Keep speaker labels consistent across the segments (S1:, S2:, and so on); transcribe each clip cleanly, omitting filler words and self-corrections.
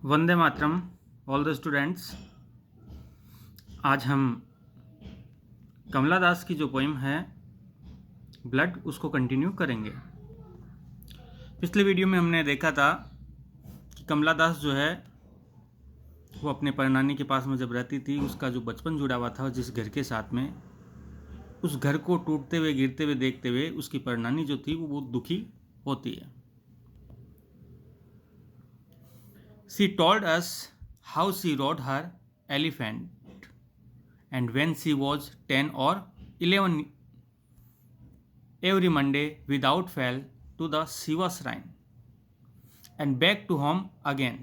S1: Vande Mataram all the students. आज हम कमला दास की जो पोइम है ब्लड उसको कंटिन्यू करेंगे। पिछले वीडियो में हमने देखा था कि कमला दास जो है वो अपने परनानी के पास में जब रहती थी, उसका जो बचपन जुड़ा हुआ था जिस घर के साथ में, उस घर को टूटते हुए गिरते हुए देखते हुए उसकी परनानी जो थी वो बहुत दुखी होती है। She told us how she rode her elephant and when she was 10 or 11 every Monday without fail to the Shiva shrine and back to home again।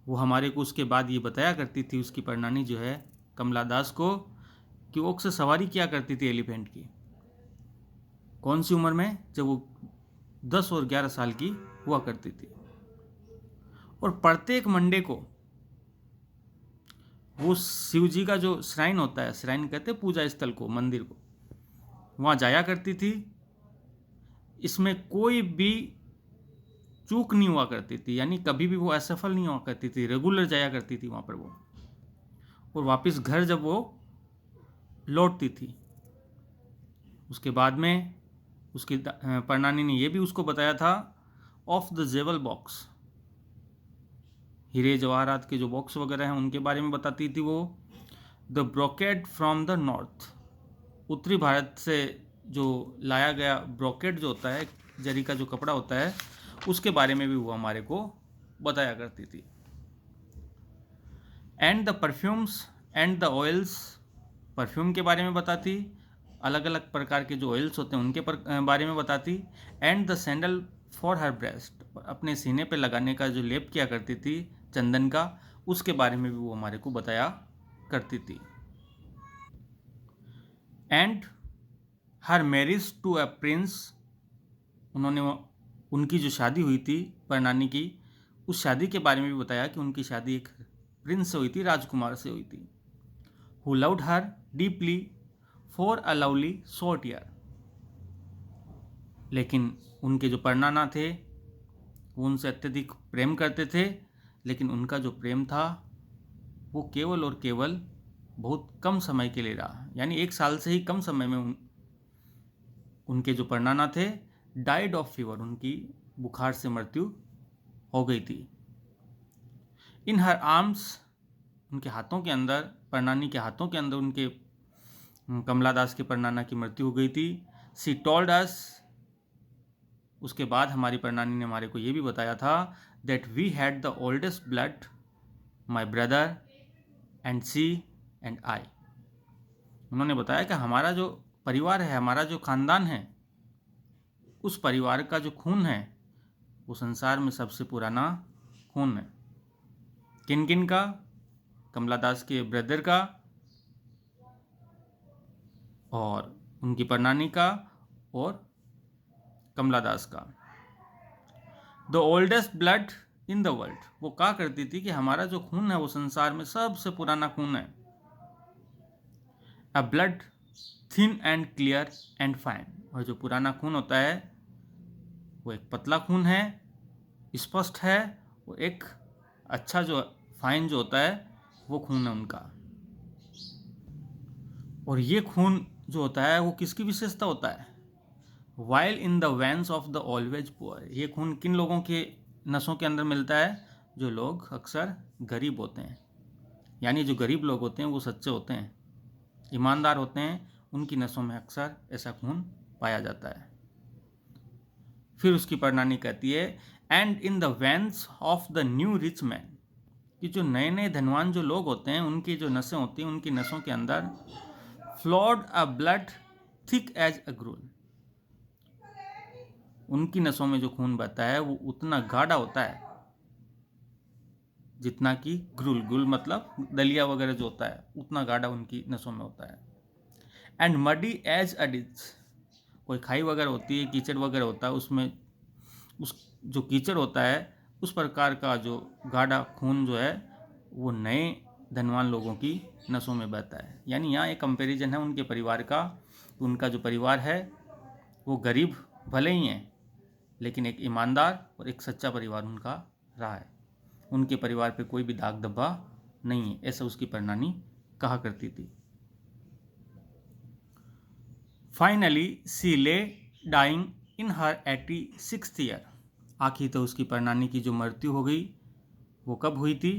S1: वो हमारे को उसके बाद ये बताया करती थी उसकी परनानी जो है कमला दास को कि वो अक्सर सवारी किया करती थी एलिफेंट की। कौन सी उम्र में? जब वो 10 और 11 साल की हुआ करती थी। और प्रत्येक मंडे को वो शिव जी का जो श्राइन होता है, श्राइन कहते हैं पूजा स्थल को, मंदिर को, वहाँ जाया करती थी। इसमें कोई भी चूक नहीं हुआ करती थी, यानी कभी भी वो असफल नहीं हुआ करती थी, रेगुलर जाया करती थी वहाँ पर वो। और वापस घर जब वो लौटती थी उसके बाद में उसकी परनानी ने ये भी उसको बताया था ऑफ द जेवल बॉक्स, हीरे जवाहरात के जो बॉक्स वगैरह हैं उनके बारे में बताती थी वो। The brocade from the north, उत्तरी भारत से जो लाया गया ब्रोकेड जो होता है, जरी का जो कपड़ा होता है, उसके बारे में भी वो हमारे को बताया करती थी। And the perfumes and the oils, perfume के बारे में बताती, अलग अलग प्रकार के जो ऑयल्स होते हैं उनके बारे में बताती। And the sandal for her breast, अपने सीने पे लगाने का जो लेप किया करती थी चंदन का, उसके बारे में भी वो हमारे को बताया करती थी। And her marriage to a prince, उन्होंने उनकी जो शादी हुई थी परनानी की, उस शादी के बारे में भी बताया कि उनकी शादी एक प्रिंस से हुई थी, राजकुमार से हुई थी। Who loved her deeply for a lovely short year, लेकिन उनके जो परनाना थे वो उनसे अत्यधिक प्रेम करते थे, लेकिन उनका जो प्रेम था वो केवल और केवल बहुत कम समय के लिए रहा, यानी 1 साल से ही कम समय में उनके जो परनाना थे डाइड ऑफ फीवर, उनकी बुखार से मृत्यु हो गई थी। इन हर आर्म्स, उनके हाथों के अंदर, परनानी के हाथों के अंदर उनके कमला दास के परनाना की मृत्यु हो गई थी। सी टोल्ड अस, उसके बाद हमारी परनानी ने हमारे को ये भी बताया था that we had the oldest blood, my brother and she and I. उन्होंने बताया कि हमारा जो परिवार है, हमारा जो खानदान है, उस परिवार का जो खून है वो संसार में सबसे पुराना खून है। किन किन का? कमला दास के ब्रदर का और उनकी परनानी का और कमला दास का। The oldest blood in the world, वो कहा करती थी कि हमारा जो खून है वो संसार में सबसे पुराना खून है। अ blood thin and clear and fine, और जो पुराना खून होता है वो एक पतला खून है, स्पष्ट है, वो एक अच्छा जो फाइन जो होता है वो खून है उनका। और ये खून जो होता है वो किसकी विशेषता होता है? While in the veins of the always poor, ये खून किन लोगों के नसों के अंदर मिलता है? जो लोग अक्सर गरीब होते हैं, यानी जो गरीब लोग होते हैं वो सच्चे होते हैं, ईमानदार होते हैं, उनकी नसों में अक्सर ऐसा खून पाया जाता है। फिर उसकी परनानी कहती है and in the veins of the new rich man, कि जो नए नए धनवान जो लोग होते हैं उनकी जो नसें होती हैं, उनकी नसों के अंदर flowed a blood thick as a gruel, उनकी नसों में जो खून बहता है वो उतना गाढ़ा होता है जितना कि ग्रुल, गुल मतलब दलिया वगैरह जो होता है, उतना गाढ़ा उनकी नसों में होता है। And muddy as a ditch, कोई खाई वगैरह होती है, कीचड़ वगैरह होता है, उसमें उस जो कीचड़ होता है उस प्रकार का जो गाढ़ा खून जो है वो नए धनवान लोगों की नसों में बहता है। यानी यहाँ एक कंपैरिजन है उनके परिवार का। उनका जो परिवार है वो गरीब भले ही हैं, लेकिन एक ईमानदार और एक सच्चा परिवार उनका रहा है। उनके परिवार पे कोई भी दाग धब्बा नहीं है, ऐसा उसकी परनानी कहा करती थी। फाइनली सी ले dying in her 86th year. आखिर तो उसकी परनानी की जो मृत्यु हो गई वो कब हुई थी?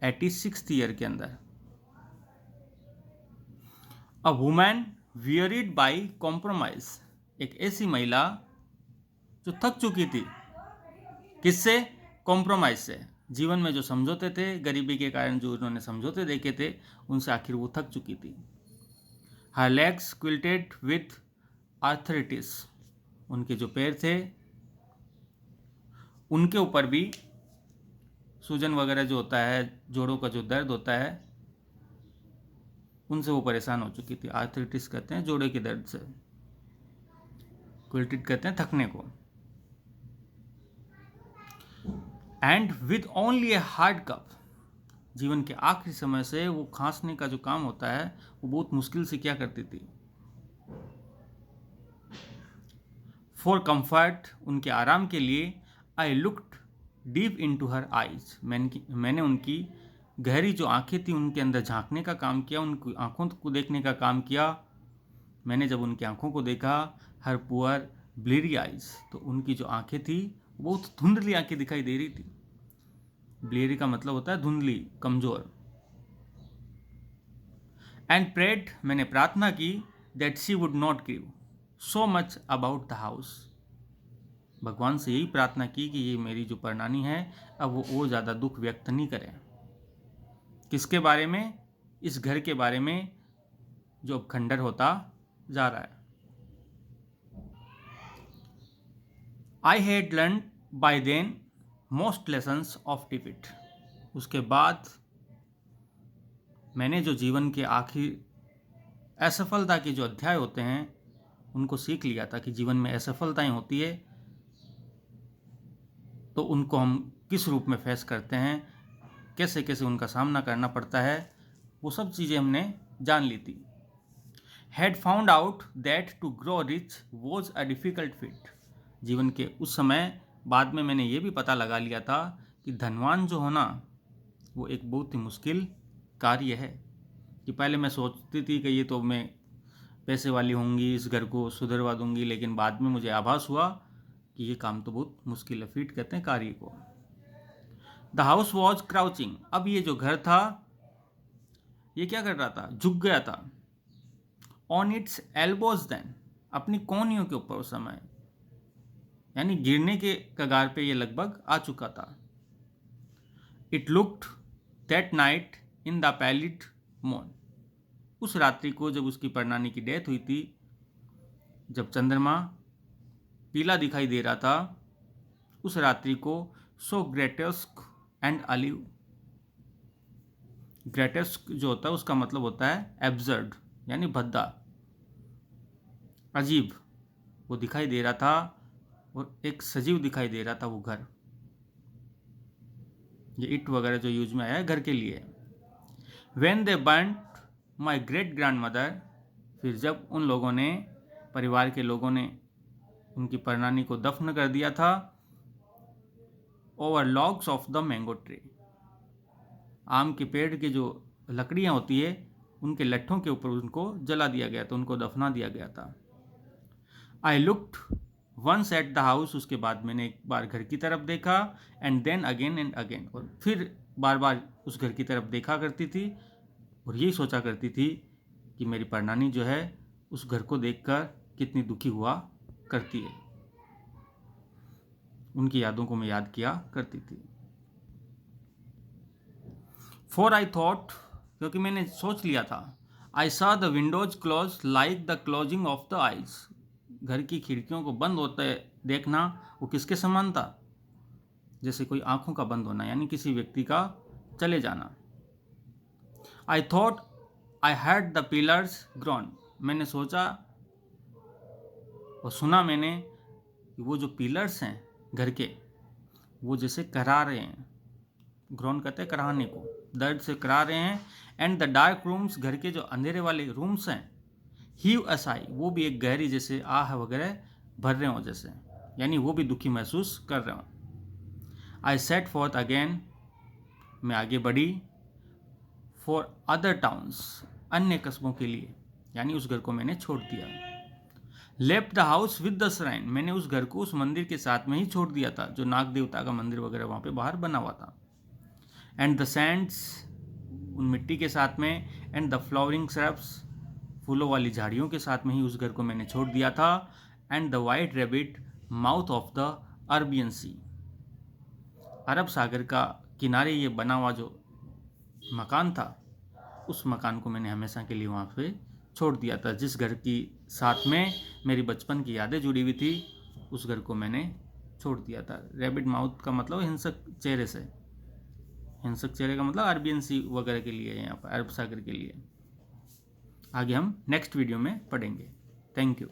S1: 86th ईयर के अंदर। अ वुमैन वियरिड बाई कॉम्प्रोमाइज, एक ऐसी महिला जो थक चुकी थी। किससे? कॉम्प्रोमाइज से। जीवन में जो समझौते थे, गरीबी के कारण जो उन्होंने समझौते देखे थे, उनसे आखिर वो थक चुकी थी। हर लेग्स क्विल्टेड विथ आर्थराइटिस, उनके जो पैर थे उनके ऊपर भी सूजन वगैरह जो होता है, जोड़ों का जो दर्द होता है, उनसे वो परेशान हो चुकी थी। आर्थराइटिस कहते हैं जोड़े के दर्द से, क्विल्टेड कहते हैं थकने को। And with only a hard cup, जीवन के आखिरी समय से वो खांसने का जो काम होता है वो बहुत मुश्किल से क्या करती थी। फॉर कंफर्ट, उनके आराम के लिए, I looked deep into her eyes, मैंने उनकी गहरी जो आंखें थी उनके अंदर झांकने का काम किया, उनकी आंखों को देखने का काम किया। मैंने जब उनकी आंखों को देखा, हर पुअर ब्लेरी आइज, तो उनकी जो आंखें थी बहुत धुंधली आंखें दिखाई दे रही थी। ब्लेरी का मतलब होता है धुंधली, कमजोर। एंड प्रेड, मैंने प्रार्थना की, that she would not grieve so much about the house, भगवान से यही प्रार्थना की कि ये मेरी जो परनानी है अब वो ज़्यादा दुख व्यक्त नहीं करें। किसके बारे में? इस घर के बारे में जो अब खंडर होता जा रहा है। I had learn by then most lessons of defeat, उसके बाद मैंने जो जीवन के आखिर असफलता के जो अध्याय होते हैं उनको सीख लिया था कि जीवन में असफलताएं होती है तो उनको हम किस रूप में फेस करते हैं, कैसे कैसे उनका सामना करना पड़ता है, वो सब चीज़ें हमने जान ली थी। Had found out that to grow rich was a difficult fit, जीवन के उस समय बाद में मैंने ये भी पता लगा लिया था कि धनवान जो होना वो एक बहुत ही मुश्किल कार्य है। कि पहले मैं सोचती थी कि ये तो मैं पैसे वाली होंगी, इस घर को सुधरवा दूंगी, लेकिन बाद में मुझे आभास हुआ कि ये काम तो बहुत मुश्किल है। फीट कहते हैं कार्य को। द हाउस वॉज क्राउचिंग, अब ये जो घर था ये क्या कर रहा था? झुक गया था। ऑन इट्स एल्बोज देन, अपनी कोहनियों के ऊपर उस समय, यानी गिरने के कगार पे ये लगभग आ चुका था। It looked that night in the pallid moon, उस रात्रि को जब उसकी परनानी की डेथ हुई थी, जब चंद्रमा पीला दिखाई दे रहा था, उस रात्रि को सो ग्रेटेस्क एंड अलिव, ग्रेटेस्क जो होता है उसका मतलब होता है एब्सर्ड, यानी भद्दा, अजीब, वो दिखाई दे रहा था और एक सजीव दिखाई दे रहा था वो घर। ये इट वगैरह जो यूज में आया है घर के लिए। When they burned my great grand mother, फिर जब उन लोगों ने, परिवार के लोगों ने उनकी परनानी को दफन कर दिया था, over logs of the mango tree, आम के पेड़ की जो लकड़ियाँ होती है उनके लट्ठों के ऊपर उनको जला दिया गया था, उनको दफना दिया गया था। I looked once at the house, उसके बाद मैंने एक बार घर की तरफ देखा, and then again and again, और फिर बार बार उस घर की तरफ देखा करती थी और यही सोचा करती थी कि मेरी परनानी जो है उस घर को देखकर कितनी दुखी हुआ करती है। उनकी यादों को मैं याद किया करती थी। फॉर आई थॉट, क्योंकि मैंने सोच लिया था, I saw the Windows close like the closing of the eyes, घर की खिड़कियों को बंद होते देखना वो किसके समान था? जैसे कोई आंखों का बंद होना, यानी किसी व्यक्ति का चले जाना। I thought I had the pillars grown, मैंने सोचा और सुना मैंने कि वो जो पिलर्स हैं घर के, वो जैसे करा रहे हैं, ग्रोन कहते हैं कराने को, दर्द से करा रहे हैं। एंड द डार्क रूम्स, घर के जो अंधेरे वाले रूम्स हैं, हीव अ साई, वो भी एक गहरी जैसे आह वगैरह भर रहे हों जैसे, यानी वो भी दुखी महसूस कर रहे हों। आई सेट फॉर्थ अगेन मैं आगे बढ़ी फॉर अदर टाउन्स, अन्य कस्बों के लिए, यानी उस घर को मैंने छोड़ दिया। Left the house with the shrine, मैंने उस घर को उस मंदिर के साथ में ही छोड़ दिया था, जो नाग देवता का मंदिर वगैरह वहाँ पे बाहर बना हुआ था। एंड द सैंड्स, उन मिट्टी के साथ में, एंड द फ्लावरिंग श्रब्स, फूलों वाली झाड़ियों के साथ में ही उस घर को मैंने छोड़ दिया था। And the white rabbit mouth of the Arabian sea, अरब सागर का किनारे ये बना हुआ जो मकान था, उस मकान को मैंने हमेशा के लिए वहाँ पे छोड़ दिया था। जिस घर की साथ में मेरी बचपन की यादें जुड़ी हुई थी, उस घर को मैंने छोड़ दिया था। रैबिट माउथ का मतलब हिंसक चेहरे से, हिंसक चेहरे का मतलब अरबियन सी वगैरह के लिए, यहाँ पर अरब सागर के लिए। आगे हम नेक्स्ट वीडियो में पढ़ेंगे। Thank you.